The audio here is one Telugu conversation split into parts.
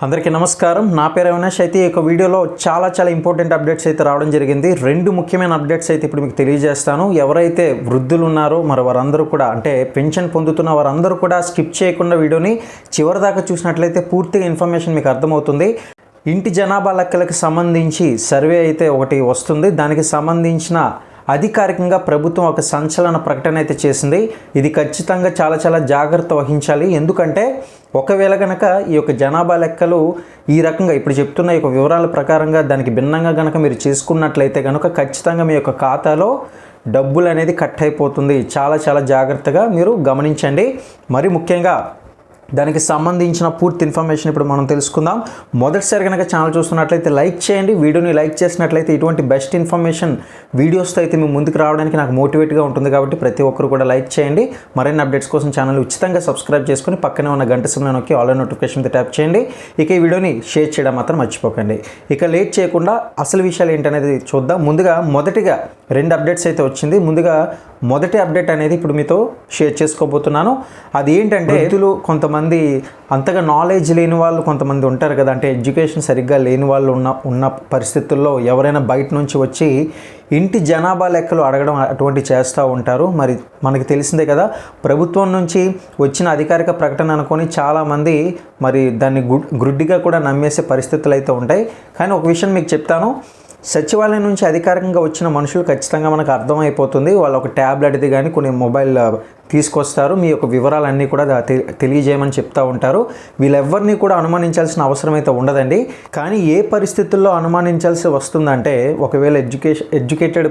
అందరికీ నమస్కారం. నా పేరు అవినాష్. అయితే ఈ యొక్క వీడియోలో చాలా ఇంపార్టెంట్ అప్డేట్స్ అయితే రావడం జరిగింది. రెండు ముఖ్యమైన అప్డేట్స్ అయితే ఇప్పుడు మీకు తెలియజేస్తాను. ఎవరైతే వృద్ధులు ఉన్నారో మరి వారందరూ కూడా అంటే పెన్షన్ పొందుతున్న వారందరూ కూడా స్కిప్ చేయకుండా వీడియోని చివరిదాకా చూసినట్లయితే పూర్తిగా ఇన్ఫర్మేషన్ మీకు అర్థమవుతుంది. ఇంటి జనాభా లెక్కలకు సంబంధించి సర్వే అయితే ఒకటి వస్తుంది. దానికి సంబంధించిన అధికారికంగా ప్రభుత్వం ఒక సంచలన ప్రకటన అయితే చేసింది. ఇది ఖచ్చితంగా చాలా జాగ్రత్త వహించాలి. ఎందుకంటే ఒకవేళ కనుక ఈ యొక్క జనాభా లెక్కలు ఈ రకంగా ఇప్పుడు చెప్తున్న ఈ యొక్క వివరాల ప్రకారంగా దానికి భిన్నంగా కనుక మీరు చేసుకున్నట్లయితే కనుక ఖచ్చితంగా మీ యొక్క ఖాతాలో డబ్బులు అనేది కట్ అయిపోతుంది. చాలా జాగ్రత్తగా మీరు గమనించండి. మరి ముఖ్యంగా దానికి సంబంధించిన పూర్తి ఇన్ఫర్మేషన్ ఇప్పుడు మనం తెలుసుకుందాం. మొదటిసారి కనుక ఛానల్ చూస్తున్నట్లయితే లైక్ చేయండి. వీడియోని లైక్ చేసినట్లయితే ఇటువంటి బెస్ట్ ఇన్ఫర్మేషన్ వీడియోస్తో అయితే మేము ముందుకు రావడానికి నాకు మోటివేట్గా ఉంటుంది. కాబట్టి ప్రతి ఒక్కరు కూడా లైక్ చేయండి. మరిన్ని అప్డేట్స్ కోసం ఛానల్ ఉచితంగా సబ్స్క్రైబ్ చేసుకొని పక్కనే ఉన్న గంట సింబల్ నొక్కి ఆల్ నోటిఫికేషన్ ట్యాప్ చేయండి. ఇక ఈ వీడియోని షేర్ చేయడం మాత్రం మర్చిపోకండి. ఇక లేట్ చేయకుండా అసలు విషయాలు ఏంటనేది చూద్దాం. ముందుగా మొదటిగా రెండు అప్డేట్స్ అయితే వచ్చింది. ముందుగా మొదటి అప్డేట్ అనేది ఇప్పుడు మీతో షేర్ చేసుకోబోతున్నాను. అది ఏంటంటే రైతులు కొంతమంది అంతగా నాలెడ్జ్ లేని వాళ్ళు కొంతమంది ఉంటారు కదా, అంటే ఎడ్యుకేషన్ సరిగ్గా లేని వాళ్ళు ఉన్న పరిస్థితుల్లో ఎవరైనా బయట నుంచి వచ్చి ఇంటి జనాభా లెక్కలు అడగడం అటువంటి చేస్తూ ఉంటారు. మరి మనకి తెలిసిందే కదా, ప్రభుత్వం నుంచి వచ్చిన అధికారిక ప్రకటన అనుకొని చాలామంది మరి దాన్ని గుడ్డిగా కూడా నమ్మేసే పరిస్థితులు అయితే ఉంటాయి. కానీ ఒక విషయం మీకు చెప్తాను, సచివాలయం నుంచి అధికారికంగా వచ్చిన మనుషులు ఖచ్చితంగా మనకు అర్థమైపోతుంది. వాళ్ళు ఒక ట్యాబ్లెట్ది కానీ కొన్ని మొబైల్ తీసుకొస్తారు, మీ యొక్క వివరాలన్నీ కూడా తెలియజేయమని చెప్తూ ఉంటారు. వీళ్ళెవ్వరినీ కూడా అనుమానించాల్సిన అవసరం అయితే ఉండదండి. కానీ ఏ పరిస్థితుల్లో అనుమానించాల్సి వస్తుందంటే, ఒకవేళ ఎడ్యుకేటెడ్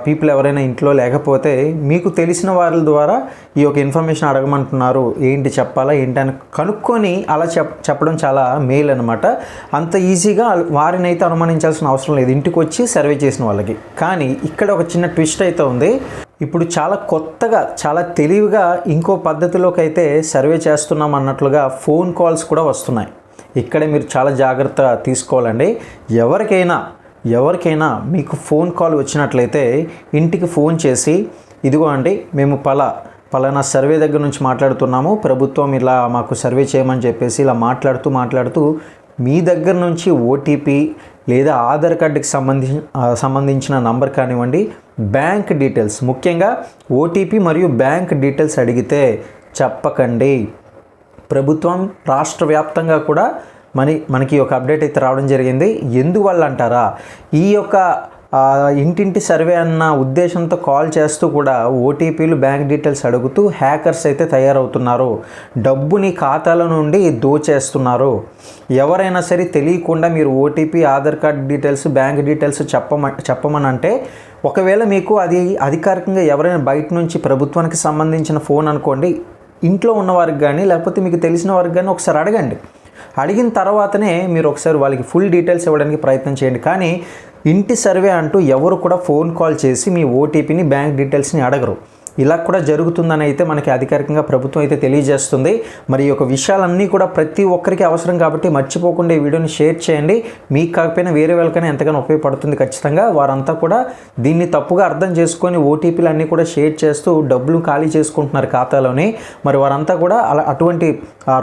పీపుల్ ఎవరైనా ఇంట్లో లేకపోతే మీకు తెలిసిన వారి ద్వారా ఈ యొక్క ఇన్ఫర్మేషన్ అడగమంటున్నారు, ఏంటి చెప్పాలా ఏంటి అని కనుక్కొని అలా చెప్పడం చాలా మేలు అనమాట. అంత ఈజీగా వారిని అయితే అనుమానించాల్సిన అవసరం లేదు, ఇంటికి వచ్చి సర్వే చేసిన వాళ్ళకి. కానీ ఇక్కడ ఒక చిన్న ట్విస్ట్ అయితే ఉంది. ఇప్పుడు చాలా కొత్తగా చాలా తెలివిగా ఇంకో పద్ధతిలోకి అయితే సర్వే చేస్తున్నాం అన్నట్లుగా ఫోన్ కాల్స్ కూడా వస్తున్నాయి. ఇక్కడే మీరు చాలా జాగ్రత్త తీసుకోవాలండి. ఎవరికైనా మీకు ఫోన్ కాల్ వచ్చినట్లయితే ఇంటికి ఫోన్ చేసి, ఇదిగో అండి మేము పలానా సర్వే దగ్గర నుంచి మాట్లాడుతున్నాము, ప్రభుత్వం ఇలా మాకు సర్వే చేయమని చెప్పేసి ఇలా మాట్లాడుతూ మీ దగ్గర నుంచి ఓటీపీ లేదా ఆధార్ కార్డుకి సంబంధించిన నంబర్ కానివ్వండి, బ్యాంక్ డీటెయిల్స్, ముఖ్యంగా ఓటీపీ మరియు బ్యాంక్ డీటెయిల్స్ అడిగితే చెప్పకండి. ప్రభుత్వం రాష్ట్ర వ్యాప్తంగా కూడా మనకి ఒక అప్డేట్ అయితే రావడం జరిగింది. ఎందువల్ల అంటారా, ఈ యొక్క ఇంటింటి సర్వే అన్న ఉద్దేశంతో కాల్ చేస్తూ కూడా ఓటీపీలు బ్యాంక్ డీటెయిల్స్ అడుగుతూ హ్యాకర్స్ అయితే తయారవుతున్నారు. డబ్బుని ఖాతాల నుండి దోచేస్తున్నారు. ఎవరైనా సరే తెలియకుండా మీరు OTP, Aadhaar card details, bank details చెప్పమని అంటే, ఒకవేళ మీకు అది అధికారికంగా ఎవరైనా బయట నుంచి ప్రభుత్వానికి సంబంధించిన ఫోన్ అనుకోండి, ఇంట్లో ఉన్నవారికి కానీ లేకపోతే మీకు తెలిసిన వారికి కానీ ఒకసారి అడగండి. అడిగిన తర్వాతనే మీరు ఒకసారి వాళ్ళకి ఫుల్ డీటెయిల్స్ ఇవ్వడానికి ప్రయత్నం చేయండి. కానీ ఇంటి సర్వే అంటూ ఎవరు కూడా ఫోన్ కాల్ చేసి మీ ఓటీపీని, బ్యాంక్ డీటెయిల్స్ని అడగరు. ఇలా కూడా జరుగుతుందని అయితే మనకి అధికారికంగా ప్రభుత్వం అయితే తెలియజేస్తుంది. మరి ఈ యొక్క విషయాలన్నీ కూడా ప్రతి ఒక్కరికి అవసరం కాబట్టి మర్చిపోకుండా ఈ వీడియోని షేర్ చేయండి. మీకు కాకపోయినా వేరే వాళ్ళకైనా ఎంతగానో ఉపయోగపడుతుంది. ఖచ్చితంగా వారంతా కూడా దీన్ని తప్పుగా అర్థం చేసుకొని ఓటీపీలు అన్నీ కూడా షేర్ చేస్తూ డబ్బులు ఖాళీ చేసుకుంటున్నారు ఖాతాలోని. మరి వారంతా కూడా అటువంటి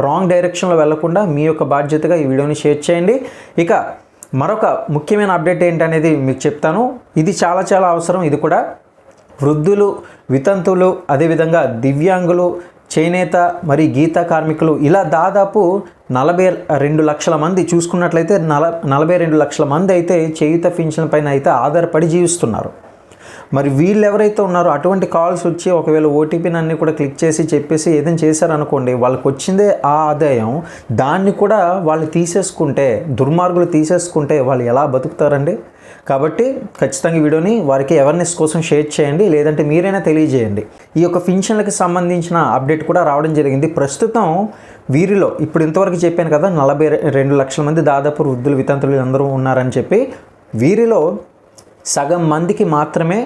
రాంగ్ డైరెక్షన్లో వెళ్లకుండా మీ యొక్క బాధ్యతగా ఈ వీడియోని షేర్ చేయండి. ఇక మరొక ముఖ్యమైన అప్డేట్ ఏంటనేది మీకు చెప్తాను. ఇది చాలా అవసరం. ఇది కూడా వృద్ధులు, వితంతువులు, అదేవిధంగా దివ్యాంగులు, చేనేత మరి గీత కార్మికులు, ఇలా దాదాపు 42 లక్షల మంది చూసుకున్నట్లయితే 42 లక్షల మంది అయితే చేయూత పింఛన్ పైన అయితే ఆధారపడి జీవిస్తున్నారు. మరి వీళ్ళు ఎవరైతే ఉన్నారో అటువంటి కాల్స్ వచ్చి ఒకవేళ ఓటీపీని అన్నీ కూడా క్లిక్ చేసి చెప్పేసి ఏదైనా చేశారనుకోండి, వాళ్ళకి వచ్చిందే ఆ ఆదాయం, దాన్ని కూడా వాళ్ళు తీసేసుకుంటే, దుర్మార్గులు తీసేసుకుంటే వాళ్ళు ఎలా బతుకుతారండి? కాబట్టి ఖచ్చితంగా ఈ వీడియోని వారికి అవేర్నెస్ కోసం షేర్ చేయండి, లేదంటే మీరైనా తెలియజేయండి. ఈ యొక్క పింఛన్లకు సంబంధించిన అప్డేట్ కూడా రావడం జరిగింది. ప్రస్తుతం వీరిలో ఇప్పుడు ఇంతవరకు చెప్పాను కదా, 42 లక్షల మంది దాదాపు వృద్ధులు, వితంతులు అందరూ ఉన్నారని చెప్పి, వీరిలో సగం మందికి మాత్రమే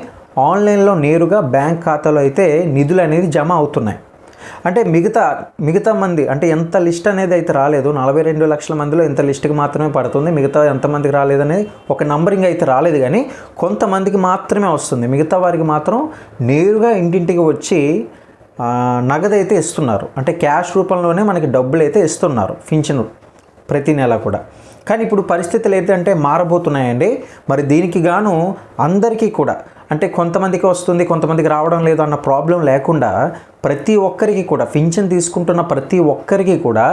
ఆన్లైన్లో నేరుగా బ్యాంక్ ఖాతాలో అయితే నిధులు అనేది జమ అవుతున్నాయి. అంటే మిగతా మంది అంటే ఎంత లిస్ట్ అనేది అయితే రాలేదు. 42 లక్షల మందిలో ఎంత లిస్ట్కి మాత్రమే పడుతుంది, మిగతా ఎంతమందికి రాలేదనేది ఒక నంబరింగ్ అయితే రాలేదు. కానీ కొంతమందికి మాత్రమే వస్తుంది. మిగతా వారికి మాత్రం నేరుగా ఇంటింటికి వచ్చి నగదు అయితే ఇస్తున్నారు. అంటే క్యాష్ రూపంలోనే మనకి డబ్బులు అయితే ఇస్తున్నారు పింఛను. ప్రతి నెల కూడా. కానీ ఇప్పుడు పరిస్థితులు ఏంటంటే మారబోతున్నాయండి. మరి దీనికి గాను అందరికీ కూడా అంటే కొంతమందికి వస్తుంది, కొంతమందికి రావడం లేదు అన్న ప్రాబ్లం లేకుండా ప్రతి ఒక్కరికి కూడా పింఛన్ తీసుకుంటున్న ప్రతి ఒక్కరికి కూడా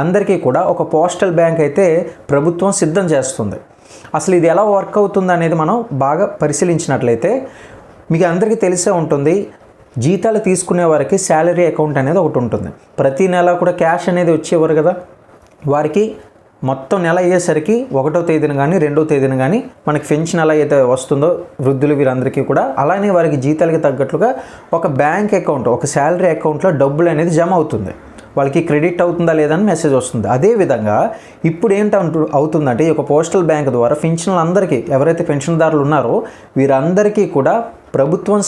అందరికీ కూడా ఒక పోస్టల్ బ్యాంక్ అయితే ప్రభుత్వం సిద్ధం చేస్తుంది. అసలు ఇది ఎలా వర్క్ అవుతుంది అనేది మనం బాగా పరిశీలించినట్లయితే మీకు అందరికీ తెలిసే ఉంటుంది, జీతాలు తీసుకునే వారికి శాలరీ అకౌంట్ అనేది ఒకటి ఉంటుంది. ప్రతి నెల కూడా క్యాష్ అనేది వచ్చేవారు కదా, వారికి మొత్తం నెల అయ్యేసరికి 1వ తేదీన కానీ 2వ తేదీన కానీ మనకి పెన్షన్ ఎలా అయితే వస్తుందో వృద్ధులు వీరందరికీ కూడా అలానే వారికి జీతాలకి తగ్గట్లుగా ఒక బ్యాంక్ అకౌంట్, ఒక శాలరీ అకౌంట్లో డబ్బులు అనేది జమ అవుతుంది. వాళ్ళకి క్రెడిట్ అవుతుందా లేదని మెసేజ్ వస్తుంది. అదేవిధంగా ఇప్పుడు అవుతుందంటే ఈ యొక్క పోస్టల్ బ్యాంక్ ద్వారా పెన్షన్లు అందరికీ ఎవరైతే పెన్షన్దారులు ఉన్నారో వీరందరికీ కూడా ప్రభుత్వం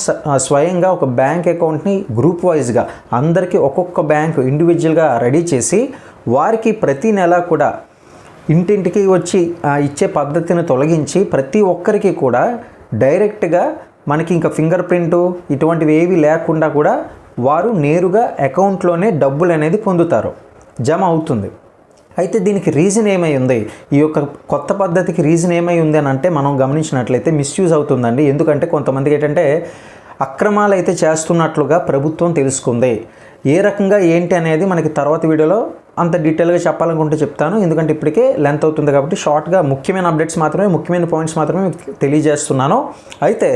స్వయంగా ఒక బ్యాంక్ అకౌంట్ని గ్రూప్ వైజ్గా అందరికీ ఒక్కొక్క బ్యాంకు ఇండివిజువల్గా రెడీ చేసి వారికి ప్రతి నెల కూడా ఇంటింటికి వచ్చి ఇచ్చే పద్ధతిని తొలగించి ప్రతి ఒక్కరికి కూడా డైరెక్ట్గా మనకి ఇంకా ఫింగర్ ప్రింటు ఇటువంటివి ఏవి లేకుండా కూడా వారు నేరుగా అకౌంట్లోనే డబ్బులు అనేది పొందుతారు, జమ అవుతుంది. అయితే దీనికి రీజన్ ఏమై ఉంది, ఈ యొక్క కొత్త పద్ధతికి రీజన్ ఏమై ఉంది అని అంటే మనం గమనించినట్లయితే మిస్యూజ్ అవుతుందండి. ఎందుకంటే కొంతమందికి ఏంటంటే అక్రమాలు అయితే చేస్తున్నట్లుగా ప్రభుత్వం తెలుసుకుంది. ఏ రకంగా ఏంటి అనేది మనకి తర్వాత వీడియోలో అంత డీటెయిల్గా చెప్పాలనుకుంటే చెప్తాను. ఎందుకంటే ఇప్పటికే లెంత్ అవుతుంది కాబట్టి షార్ట్గా ముఖ్యమైన అప్డేట్స్ మాత్రమే, ముఖ్యమైన పాయింట్స్ మాత్రమే తెలియజేస్తున్నాను. అయితే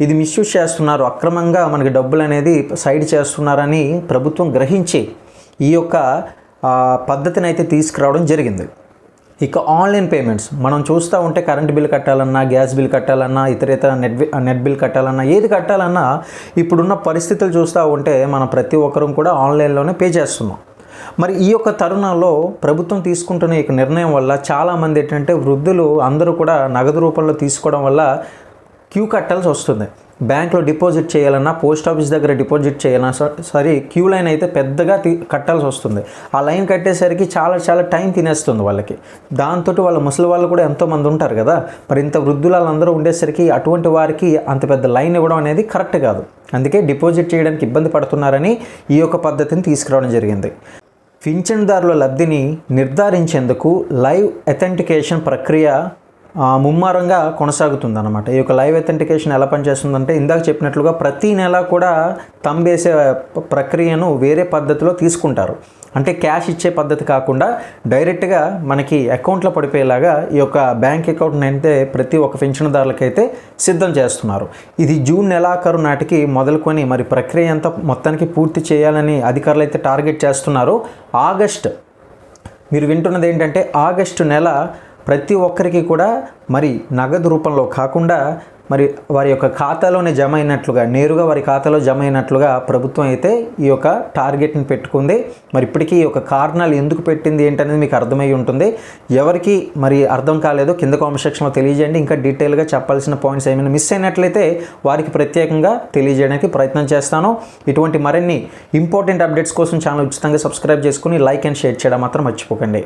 ఇది మిస్యూజ్ చేస్తున్నారు, అక్రమంగా మనకి డబ్బులు అనేది సైడ్ చేస్తున్నారని ప్రభుత్వం గ్రహించి ఈ యొక్క పద్ధతిని అయితే తీసుకురావడం జరిగింది. ఇక ఆన్లైన్ పేమెంట్స్ మనం చూస్తూ ఉంటే కరెంట్ బిల్ కట్టాలన్నా, గ్యాస్ బిల్ కట్టాలన్నా, ఇతరేతర నెట్ బిల్ కట్టాలన్నా, ఏది కట్టాలన్నా ఇప్పుడున్న పరిస్థితులు చూస్తూ ఉంటే మనం ప్రతి ఒక్కరూ కూడా ఆన్లైన్లోనే పే చేస్తున్నాం. మరి ఈ యొక్క తరుణంలో ప్రభుత్వం తీసుకుంటున్న ఈ నిర్ణయం వల్ల చాలామంది ఏంటంటే వృద్ధులు అందరూ కూడా నగదు రూపంలో తీసుకోవడం వల్ల క్యూ కట్టాల్సి వస్తుంది. బ్యాంక్లో డిపాజిట్ చేయాలన్నా, పోస్ట్ ఆఫీస్ దగ్గర డిపాజిట్ చేయాలన్నా క్యూ లైన్ అయితే పెద్దగా కట్టాల్సి వస్తుంది. ఆ లైన్ కట్టేసరికి చాలా టైం తినేస్తుంది వాళ్ళకి. దాంతో వాళ్ళ ముసలి వాళ్ళు కూడా ఎంతోమంది ఉంటారు కదా, మరి ఇంత వృద్ధులు వాళ్ళందరూ ఉండేసరికి అటువంటి వారికి అంత పెద్ద లైన్ ఇవ్వడం అనేది కరెక్ట్ కాదు. అందుకే డిపాజిట్ చేయడానికి ఇబ్బంది పడుతున్నారని ఈ యొక్క పద్ధతిని తీసుకురావడం జరిగింది. పింఛన్దారుల లబ్ధిని నిర్ధారించేందుకు లైవ్ అథెంటికేషన్ ప్రక్రియ ముమ్మరంగా కొనసాగుతుందన్నమాట. ఈ యొక్క లైవ్ అథెంటికేషన్ ఎలా పనిచేస్తుందంటే ఇందాక చెప్పినట్లుగా ప్రతి నెల కూడా తంబేసే ప్రక్రియను వేరే పద్ధతిలో తీసుకుంటారు. అంటే క్యాష్ ఇచ్చే పద్ధతి కాకుండా డైరెక్ట్గా మనకి అకౌంట్లో పడిపోయేలాగా ఈ యొక్క బ్యాంక్ అకౌంట్ని అయితే ప్రతి ఒక్క పెన్షన్దారులకైతే సిద్ధం చేస్తున్నారు. ఇది జూన్ నెలాఖరు నాటికి మొదలుకొని మరి ప్రక్రియ అంతా మొత్తానికి పూర్తి చేయాలని అధికారులు అయితే టార్గెట్ చేస్తున్నారు. ఆగస్టు, మీరు వింటున్నది ఏంటంటే ఆగస్టు నెల ప్రతి ఒక్కరికి కూడా మరి నగదు రూపంలో కాకుండా మరి వారి యొక్క ఖాతాలోనే జమ అయినట్లుగా, నేరుగా వారి ఖాతాలో జమ అయినట్లుగా ప్రభుత్వం అయితే ఈ యొక్క టార్గెట్ని పెట్టుకుంది. మరి ఇప్పటికీ ఈ యొక్క కారణాలు ఎందుకు పెట్టింది ఏంటనేది మీకు అర్థమై ఉంటుంది. ఎవరికి మరి అర్థం కాలేదో కింద కామెంట్ సెక్షన్లో తెలియజేయండి. ఇంకా డీటెయిల్గా చెప్పాల్సిన పాయింట్స్ ఏమైనా మిస్ అయినట్లయితే వారికి ప్రత్యేకంగా తెలియజేయడానికి ప్రయత్నం చేస్తాను. ఇటువంటి మరిన్ని ఇంపార్టెంట్ అప్డేట్స్ కోసం ఛానల్ ఉచితంగా సబ్స్క్రైబ్ చేసుకుని లైక్ అండ్ షేర్ చేయడం మాత్రం మర్చిపోకండి.